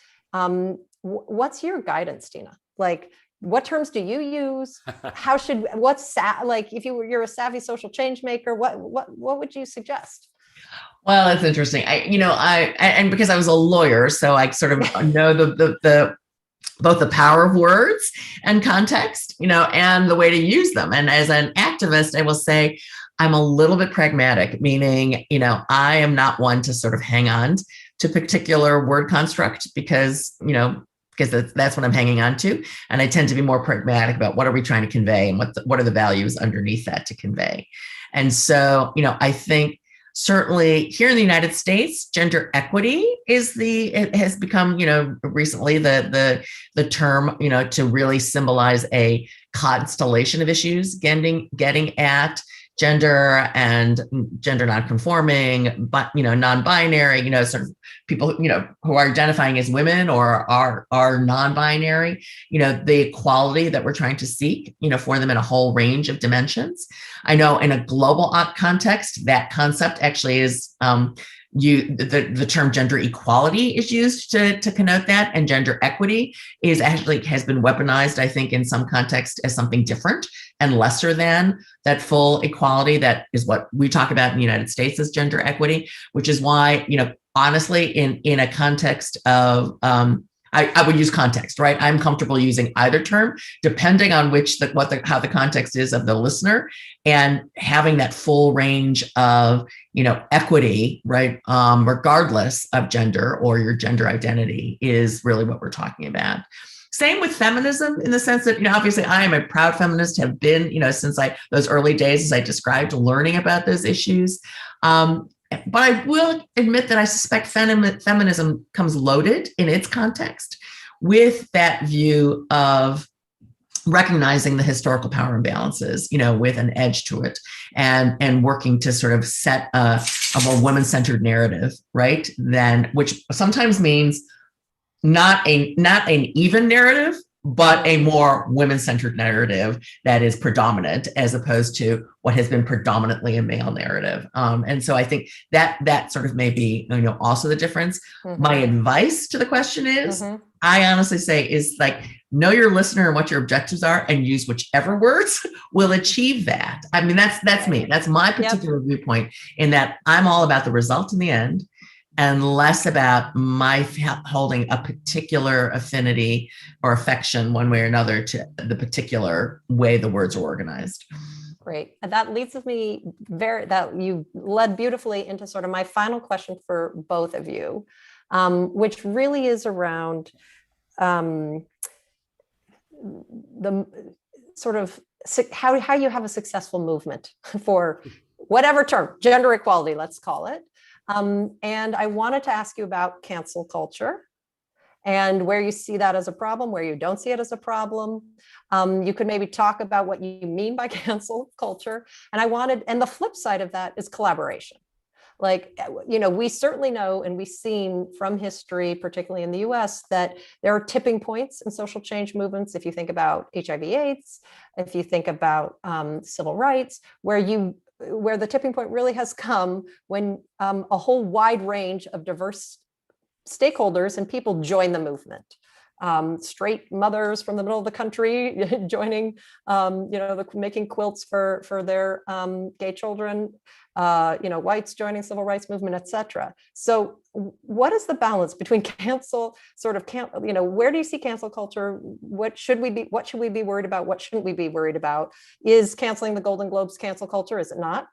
What's your guidance, Tina? Like, what terms do you use? How should, like, if you're a savvy social change maker, what would you suggest? Well, it's interesting. And because I was a lawyer, so I sort of know the both the power of words and context, and the way to use them. And as an activist, I will say I'm a little bit pragmatic, meaning, I am not one to sort of hang on to particular word construct because that's what I'm hanging on to. And I tend to be more pragmatic about what are we trying to convey and what are the values underneath that to convey. And so, I think certainly here in the United States, gender equity it has become, recently the term, to really symbolize a constellation of issues getting at gender and gender nonconforming, but non-binary, sort of people who are identifying as women or are non-binary, the equality that we're trying to seek, for them in a whole range of dimensions. I know in a global context, that concept actually is the term gender equality is used to connote that, and gender equity has been weaponized, I think, in some context as something different and lesser than that full equality. That is what we talk about in the United States as gender equity, which is why, honestly, in a context of I would use context, right? I'm comfortable using either term, depending on how the context is of the listener, and having that full range of, equity, right? Regardless of gender or your gender identity is really what we're talking about. Same with feminism, in the sense that, obviously I am a proud feminist, have been, since those early days, as I described, learning about those issues. But I will admit that I suspect feminism comes loaded in its context with that view of recognizing the historical power imbalances, with an edge to it, and working to sort of set a more women-centered narrative, right? Which sometimes means not an even narrative, but a more women-centered narrative that is predominant, as opposed to what has been predominantly a male narrative. And so I think that sort of may be, also the difference. Mm-hmm. My advice to the question is, mm-hmm. I honestly say is like, know your listener and what your objectives are, and use whichever words will achieve that. I mean, that's me. That's my particular viewpoint, in that I'm all about the result in the end, and less about my holding a particular affinity or affection one way or another to the particular way the words are organized. Great. And that leads me that you led beautifully into sort of my final question for both of you, which really is around the sort of how you have a successful movement for whatever term, gender equality, let's call it. And I wanted to ask you about cancel culture and where you see that as a problem, where you don't see it as a problem. You could maybe talk about what you mean by cancel culture. And the flip side of that is collaboration. Like, we certainly know, and we've seen from history, particularly in the US, that there are tipping points in social change movements. If you think about HIV/AIDS, if you think about civil rights, where the tipping point really has come when a whole wide range of diverse stakeholders and people join the movement. Straight mothers from the middle of the country joining, making quilts for their gay children, whites joining civil rights movement, etc. So what is the balance between where do you see cancel culture? What should we be worried about? What shouldn't we be worried about? Is canceling the Golden Globes cancel culture? Is it not?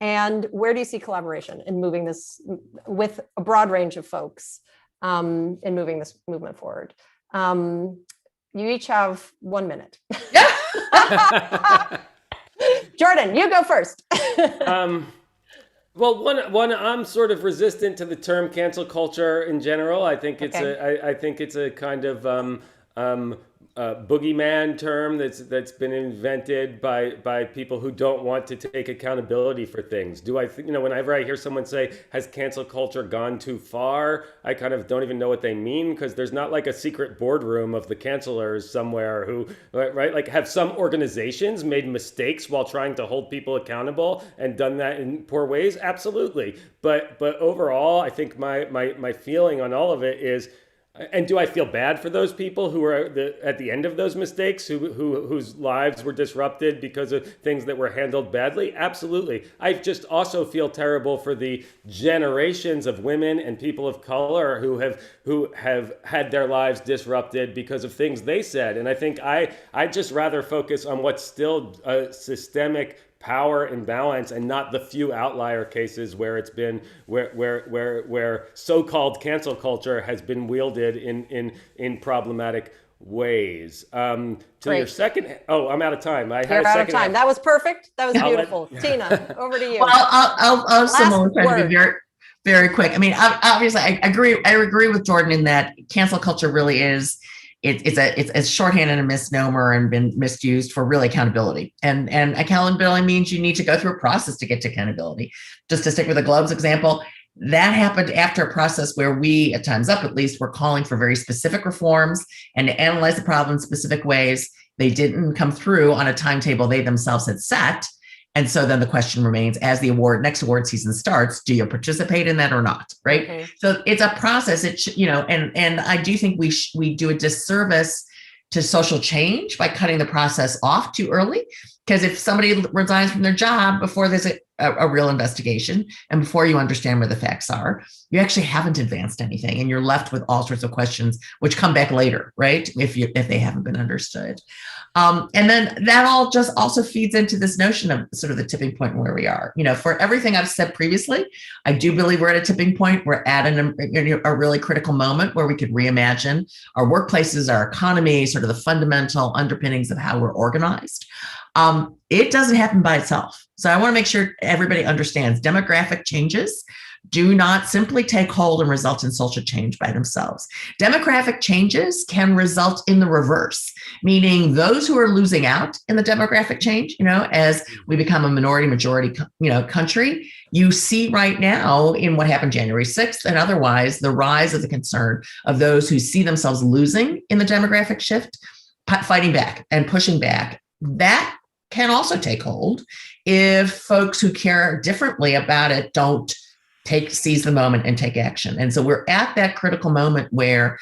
And where do you see collaboration in moving this with a broad range of folks in moving this movement forward? You each have 1 minute. Jordan, you go first. Well, one, I'm sort of resistant to the term cancel culture in general. I think it's a kind of boogeyman term that's been invented by people who don't want to take accountability for things. Do I think, whenever I hear someone say, has cancel culture gone too far? I kind of don't even know what they mean, because there's not like a secret boardroom of the cancelers somewhere who, right? Like, have some organizations made mistakes while trying to hold people accountable and done that in poor ways? Absolutely. But overall, I think my feeling on all of it is, And do I feel bad for those people who are at the end of those mistakes, whose lives were disrupted because of things that were handled badly? Absolutely. I just also feel terrible for the generations of women and people of color who have had their lives disrupted because of things they said. And I think I just rather focus on what's still a systemic power imbalance and not the few outlier cases where it's been where so-called cancel culture has been wielded in problematic ways. To Great. your second, I'm out of time. You're out of time. That was perfect. That was beautiful. Tina, over to you. Well, I'll similar try to be very, very quick. I mean, obviously, I agree with Jordan in that cancel culture really is. It's a shorthand and a misnomer and been misused for really accountability. And accountability means you need to go through a process to get to accountability. Just to stick with the Globes example, that happened after a process where we, at Time's Up at least, were calling for very specific reforms and to analyze the problem in specific ways. They didn't come through on a timetable they themselves had set. And so then the question remains, as the next award season starts, do you participate in that or not? Right. Mm-hmm. So it's a process. And I do think we do a disservice to social change by cutting the process off too early. Because if somebody resigns from their job before there's a real investigation and before you understand where the facts are, you actually haven't advanced anything, and you're left with all sorts of questions which come back later, right? If they haven't been understood. And then that all just also feeds into this notion of sort of the tipping point where we are. For everything I've said previously, I do believe we're at a tipping point. We're at a really critical moment where we could reimagine our workplaces, our economy, sort of the fundamental underpinnings of how we're organized. It doesn't happen by itself. So I want to make sure everybody understands demographic changes do not simply take hold and result in social change by themselves. Demographic changes can result in the reverse, meaning those who are losing out in the demographic change, as we become a majority, country, you see right now in what happened January 6th and otherwise, the rise of the concern of those who see themselves losing in the demographic shift, fighting back and pushing back. That can also take hold if folks who care differently about it don't seize the moment and take action. And so we're at that critical moment where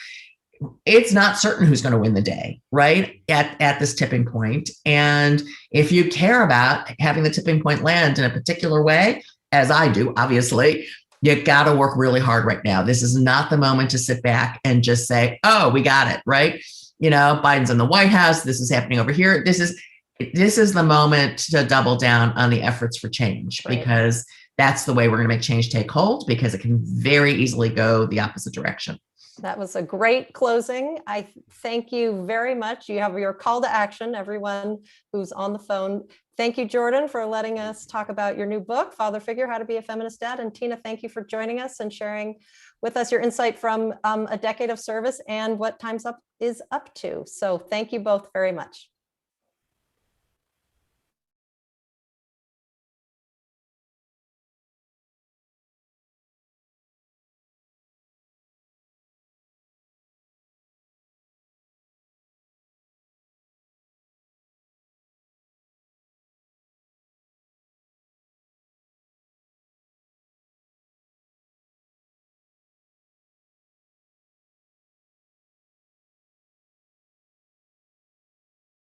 it's not certain who's going to win the day, right? At this tipping point. And if you care about having the tipping point land in a particular way, as I do, obviously, you got to work really hard right now. This is not the moment to sit back and just say, oh, we got it, right? Biden's in the White House. This is happening over here. This is the moment to double down on the efforts for change, right? Because that's the way we're going to make change take hold, because it can very easily go the opposite direction. That was a great closing. I thank you very much. You have your call to action, everyone who's on the phone. Thank you, Jordan, for letting us talk about your new book, Father Figure, How to Be a Feminist Dad. And Tina, thank you for joining us and sharing with us your insight from a decade of service and what Time's Up is up to. So thank you both very much.